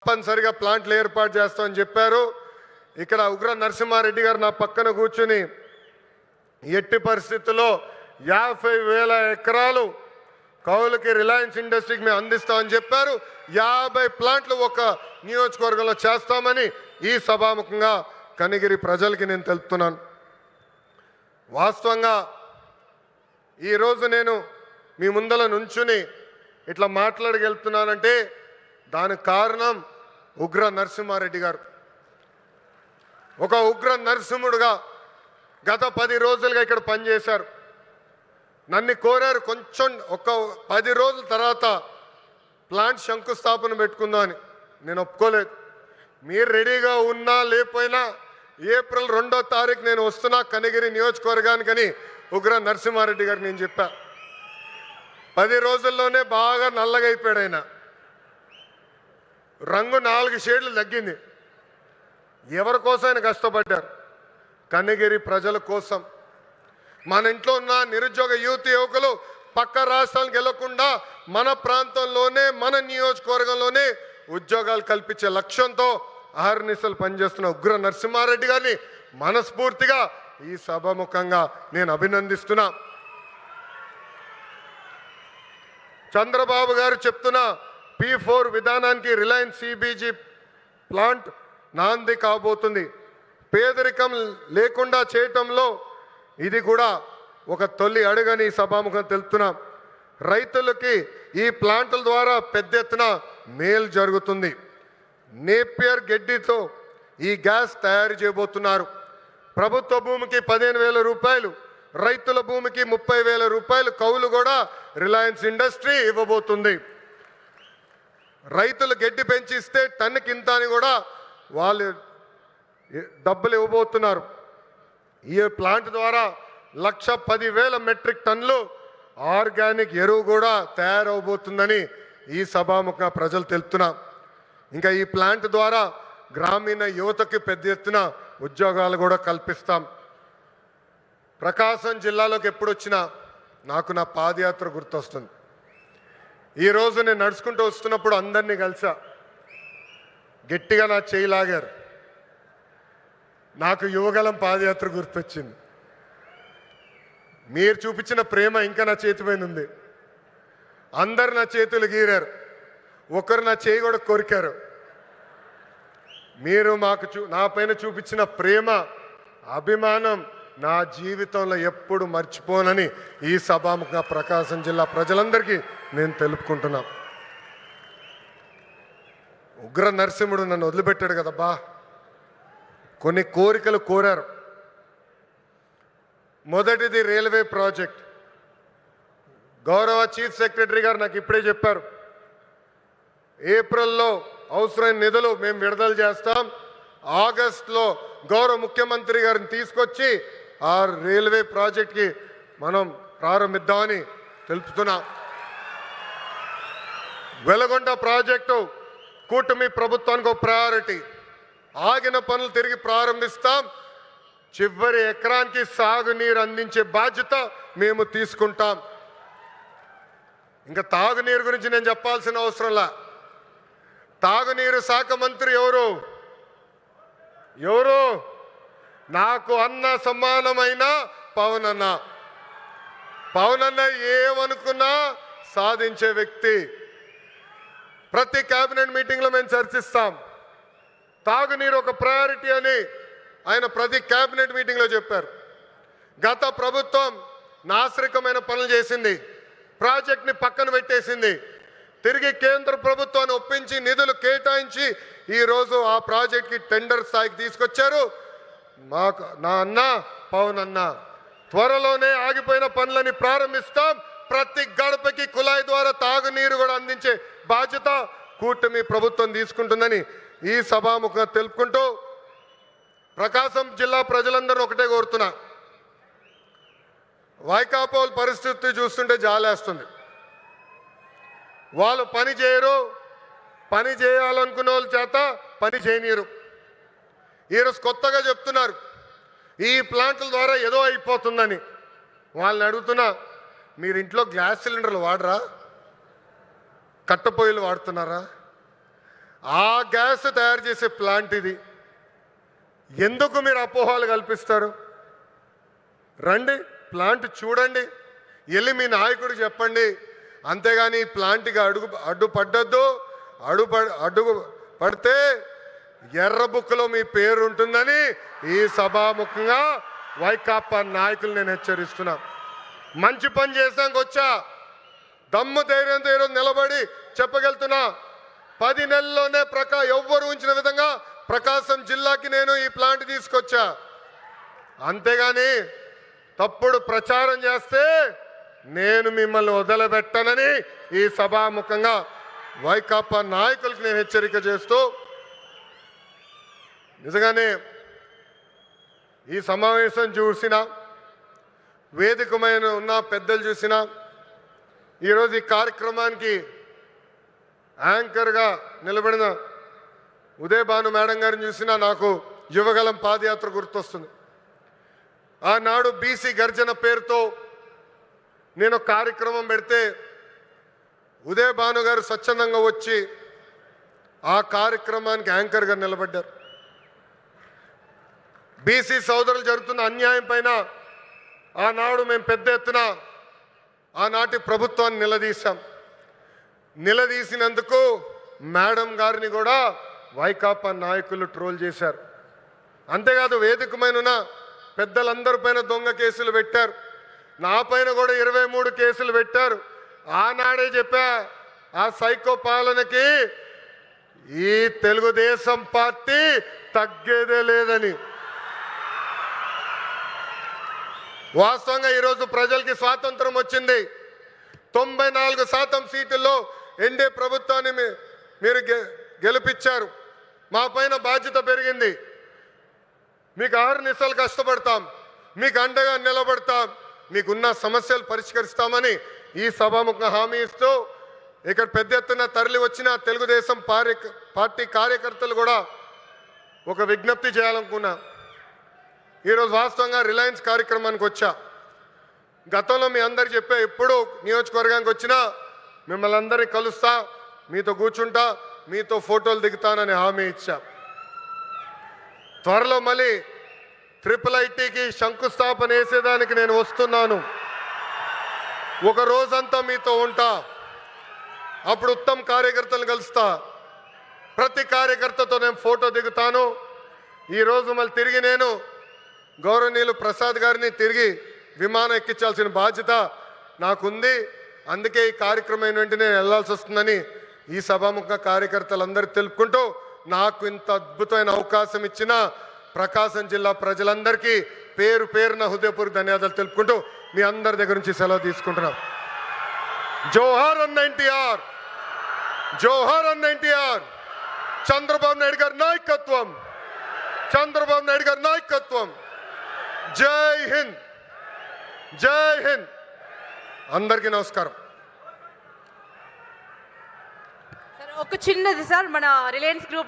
తప్పనిసరిగా ప్లాంట్లు ఏర్పాటు చేస్తామని చెప్పారు. ఇక్కడ ఉగ్ర నరసింహారెడ్డి గారు నా పక్కన కూర్చుని ఎట్టి పరిస్థితుల్లో 50,000 ఎకరాలు కౌలుకి రిలయన్స్ ఇండస్ట్రీకి మేము అందిస్తామని చెప్పారు. 50 ప్లాంట్లు ఒక నియోజకవర్గంలో చేస్తామని ఈ సభాముఖంగా కనిగిరి ప్రజలకి నేను తెలుపుతున్నాను. వాస్తవంగా ఈరోజు నేను మీ ముందల నుంచుని ఇట్లా మాట్లాడగలుగుతున్నానంటే దానికి కారణం ఉగ్ర నరసింహారెడ్డి గారు. ఒక ఉగ్ర నరసింహుడుగా గత 10 రోజులుగా ఇక్కడ పనిచేశారు. నన్ను కోరారు కొంచెం ఒక 10 రోజుల తర్వాత ప్లాంట్ శంకుస్థాపన పెట్టుకుందామని. నేను ఒప్పుకోలేదు. మీరు రెడీగా ఉన్నా లేకపోయినా ఏప్రిల్ 2వ తారీఖు నేను వస్తున్నా కనిగిరి నియోజకవర్గానికని ఉగ్ర నరసింహారెడ్డి గారు నేను చెప్పా. 10 రోజుల్లోనే బాగా నల్లగా అయిపోయాడు ఆయన. రంగు 4 షేడ్లు తగ్గింది. ఎవరి కోసం ఆయన కష్టపడ్డారు? కనిగిరి ప్రజల కోసం. మన ఇంట్లో ఉన్న నిరుద్యోగ యువకులు పక్క రాష్ట్రాలకు వెళ్లకుండా మన ప్రాంతంలోనే మన నియోజకవర్గంలోనే ఉద్యోగాలు కల్పించే లక్ష్యంతో అహర్నిశలు పనిచేస్తున్న ఉగ్ర నరసింహారెడ్డి గారిని మనస్ఫూర్తిగా ఈ సభాముఖంగా నేను అభినందిస్తున్నా. చంద్రబాబు గారు చెప్తున్న P4 విధానానికి రిలయన్స్ CBG ప్లాంట్ నాంది కాబోతుంది. పేదరికం లేకుండా చేయటంలో ఇది కూడా ఒక తొలి అడుగని సభాముఖం తెలుపుతున్నాం. రైతులకి ఈ ప్లాంట్ల ద్వారా పెద్ద ఎత్తున మేలు జరుగుతుంది. నేపియర్ గడ్డితో ఈ గ్యాస్ తయారు చేయబోతున్నారు. ప్రభుత్వ భూమికి 15,000 రూపాయలు, రైతుల భూమికి 30,000 రూపాయలు కౌలు కూడా రిలయన్స్ ఇండస్ట్రీ ఇవ్వబోతుంది. రైతులు గడ్డి పెంచిస్తే టన్నుకి ఇంత అని కూడా వాళ్ళు డబ్బులు ఇవ్వబోతున్నారు. ఈ ప్లాంట్ ద్వారా 110,000 మెట్రిక్ టన్నులు ఆర్గానిక్ ఎరువు కూడా తయారవబోతుందని ఈ సభాముఖ ప్రజలు తెలుపుతున్నా. ఇంకా ఈ ప్లాంట్ ద్వారా గ్రామీణ యువతకి పెద్ద ఎత్తున ఉద్యోగాలు కూడా కల్పిస్తాం. ప్రకాశం జిల్లాలోకి ఎప్పుడు వచ్చినా నాకు నా పాదయాత్ర గుర్తొస్తుంది. ఈరోజు నేను నడుచుకుంటూ వస్తున్నప్పుడు అందరినీ కలిసా. గట్టిగా నా చేయి లాగారు. నాకు యువగలం పాదయాత్ర గుర్తొచ్చింది. మీరు చూపించిన ప్రేమ ఇంకా నా చేతి పైన ఉంది. అందరు నా చేతులు గీరారు. ఒకరు నా చేయి కూడా కొరికారు. మీరు మాకు నా పైన చూపించిన ప్రేమ, అభిమానం నా జీవితంలో ఎప్పుడు మర్చిపోనని ఈ సభాముఖంగా ప్రకాశం జిల్లా ప్రజలందరికీ నేను తెలుపుకుంటున్నా. ఉగ్ర నరసింహుడు నన్ను వదిలిపెట్టాడు కదబ్బా. కొన్ని కోరికలు కోరారు. మొదటిది రైల్వే ప్రాజెక్ట్. గౌరవ చీఫ్ సెక్రటరీ గారు నాకు ఇప్పుడే చెప్పారు, ఏప్రిల్లో అవసరమైన నిధులు మేము విడుదల చేస్తాం. ఆగస్టులో గౌరవ ముఖ్యమంత్రి గారిని తీసుకొచ్చి ఆ రైల్వే ప్రాజెక్ట్కి మనం ప్రారంభిద్దామని తెలుపుతున్నా. వెలగొండ ప్రాజెక్టు కూటమి ప్రభుత్వానికి ఒక ప్రయారిటీ. ఆగిన పనులు తిరిగి ప్రారంభిస్తాం. చివరి ఎకరానికి సాగునీరు అందించే బాధ్యత మేము తీసుకుంటాం. ఇంకా తాగునీరు గురించి నేను చెప్పాల్సిన అవసరంలా. తాగునీరు శాఖ మంత్రి ఎవరు? నాకు అన్న సమానమైన పవన్ అన్న. పవన్ అన్న ఏమనుకున్నా సాధించే వ్యక్తి. ప్రతి కేబినెట్ మీటింగ్లో మేము చర్చిస్తాం. తాగునీరు ఒక ప్రయారిటీ అని ఆయన ప్రతి కేబినెట్ మీటింగ్లో చెప్పారు. గత ప్రభుత్వం నాశరికమైన పనులు చేసింది. ప్రాజెక్ట్ని పక్కన పెట్టేసింది. తిరిగి కేంద్ర ప్రభుత్వాన్ని ఒప్పించి నిధులు కేటాయించి ఈరోజు ఆ ప్రాజెక్ట్కి టెండర్ స్థాయికి తీసుకొచ్చారు. నా అన్న పవన్ అన్న త్వరలోనే ఆగిపోయిన పనులని ప్రారంభిస్తాం. ప్రతి గడపకి కుళాయి ద్వారా తాగునీరు కూడా అందించే బాధ్యత కూటమి ప్రభుత్వం తీసుకుంటుందని ఈ సభాముఖంగా తెలుపుకుంటూ ప్రకాశం జిల్లా ప్రజలందరూ ఒకటే కోరుతున్నా. వైకాపోల్ పరిస్థితి చూస్తుంటే జాలేస్తుంది. వాళ్ళు పని చేయరు. పని చేయాలనుకునే వాళ్ళ చేత పని చేయనీరు. ఈరోజు కొత్తగా చెప్తున్నారు ఈ ప్లాంట్ల ద్వారా ఏదో అయిపోతుందని. వాళ్ళని అడుగుతున్నా, మీరు ఇంట్లో గ్యాస్ సిలిండర్లు వాడరా? కట్టెపొయ్యిలు వాడుతున్నారా? ఆ గ్యాస్ తయారు చేసే ప్లాంట్ ఇది. ఎందుకు మీరు అపోహలు కల్పిస్తారు? రండి, ప్లాంట్ చూడండి, వెళ్ళి మీ నాయకుడు చెప్పండి. అంతేగాని ఈ ప్లాంట్కి అడ్డు పడితే ఎర్ర బుక్లో మీ పేరు ఉంటుందని ఈ సభాముఖంగా వైకాపా నాయకులు నేను హెచ్చరిస్తున్నా. మంచి పని చేసాక వచ్చా, దమ్ము ధైర్యంతో ఈరోజు నిలబడి చెప్పగలుగుతున్నా. 10 నెలల్లోనే ఎవ్వరు ఉంచిన విధంగా ప్రకాశం జిల్లాకి నేను ఈ ప్లాంట్ తీసుకొచ్చా. అంతేగాని తప్పుడు ప్రచారం చేస్తే నేను మిమ్మల్ని వదిలిపెట్టనని ఈ సభాముఖంగా వైకాపా నాయకులకు నేను హెచ్చరిక చేస్తూ, నిజంగానే ఈ సమావేశం చూసినా, వేదికమైన ఉన్న పెద్దలు చూసినా, ఈరోజు ఈ కార్యక్రమానికి యాంకర్గా నిలబడిన ఉదయ్ భాను మేడం గారిని చూసినా నాకు యువగలం పాదయాత్ర గుర్తొస్తుంది. ఆనాడు బీసీ గర్జన పేరుతో నేను కార్యక్రమం పెడితే ఉదయ్ భాను గారు స్వచ్ఛందంగా వచ్చి ఆ కార్యక్రమానికి యాంకర్గా నిలబడ్డారు. బీసీ సోదరులు జరుగుతున్న అన్యాయం పైన ఆనాడు మేము పెద్ద ఎత్తున ఆనాటి ప్రభుత్వాన్ని నిలదీశాం. నిలదీసినందుకు మేడం గారిని కూడా వైకాపా నాయకులు ట్రోల్ చేశారు. అంతేకాదు వేదికమైన పెద్దలందరి పైన దొంగ కేసులు పెట్టారు. నా పైన కూడా 23 కేసులు పెట్టారు. ఆనాడే చెప్పా, ఆ సైకో పాలనకి ఈ తెలుగుదేశం పార్టీ తగ్గేదే లేదని. వాస్తవంగా ఈరోజు ప్రజలకి స్వాతంత్రం వచ్చింది. 94% సీట్లలో ఎన్డీఏ ప్రభుత్వాన్ని మీరు గెలిపించారు. మా పైన బాధ్యత పెరిగింది. మీకు అహర్నిశలు కష్టపడతాం, మీకు అండగా నిలబడతాం, మీకున్న సమస్యలు పరిష్కరిస్తామని ఈ సభాముఖంగా హామీ ఇస్తూ, ఇక్కడ పెద్ద ఎత్తున తరలి వచ్చిన తెలుగుదేశం పార్టీ కార్యకర్తలు కూడా ఒక విజ్ఞప్తి చేయాలనుకున్నా. ఈరోజు వాస్తవంగా రిలయన్స్ కార్యక్రమానికి వచ్చా. గతంలో మీ అందరు చెప్పే, ఎప్పుడు నియోజకవర్గానికి వచ్చినా మిమ్మల్ని అందరినీ కలుస్తా, మీతో కూర్చుంటా, మీతో ఫోటోలు దిగుతానని హామీ ఇచ్చా. త్వరలో మళ్ళీ IIITకి శంకుస్థాపన వేసేదానికి నేను వస్తున్నాను. ఒక రోజంతా మీతో ఉంటా. అప్పుడు ఉత్తమ్ కార్యకర్తలు కలుస్తా. ప్రతి కార్యకర్తతో నేను ఫోటో దిగుతాను. ఈరోజు మళ్ళీ తిరిగి నేను గౌరవనీయులు ప్రసాద్ గారిని తిరిగి విమానం ఎక్కించాల్సిన బాధ్యత నాకుంది. అందుకే ఈ కార్యక్రమం వెంటనే నేను వెళ్లాల్సి వస్తుందని ఈ సభాముఖ కార్యకర్తలందరూ తెలుపుకుంటూ, నాకు ఇంత అద్భుతమైన అవకాశం ఇచ్చిన ప్రకాశం జిల్లా ప్రజలందరికీ పేరు పేరున హృదయపూర్వక ధన్యవాదాలు తెలుపుకుంటూ మీ అందరి దగ్గర నుంచి సెలవు తీసుకుంటున్నాం. జోహార్ అన్న ఎన్టీఆర్, జోహార్ అన్న ఎన్టీఆర్. చంద్రబాబు నాయుడు గారి నాయకత్వం, చంద్రబాబు నాయుడు గారి నాయకత్వం. జై హింద్, జై హింద్. అందరికీ నమస్కారం. ఒక చిన్నది సార్, మన రిలయన్స్ గ్రూప్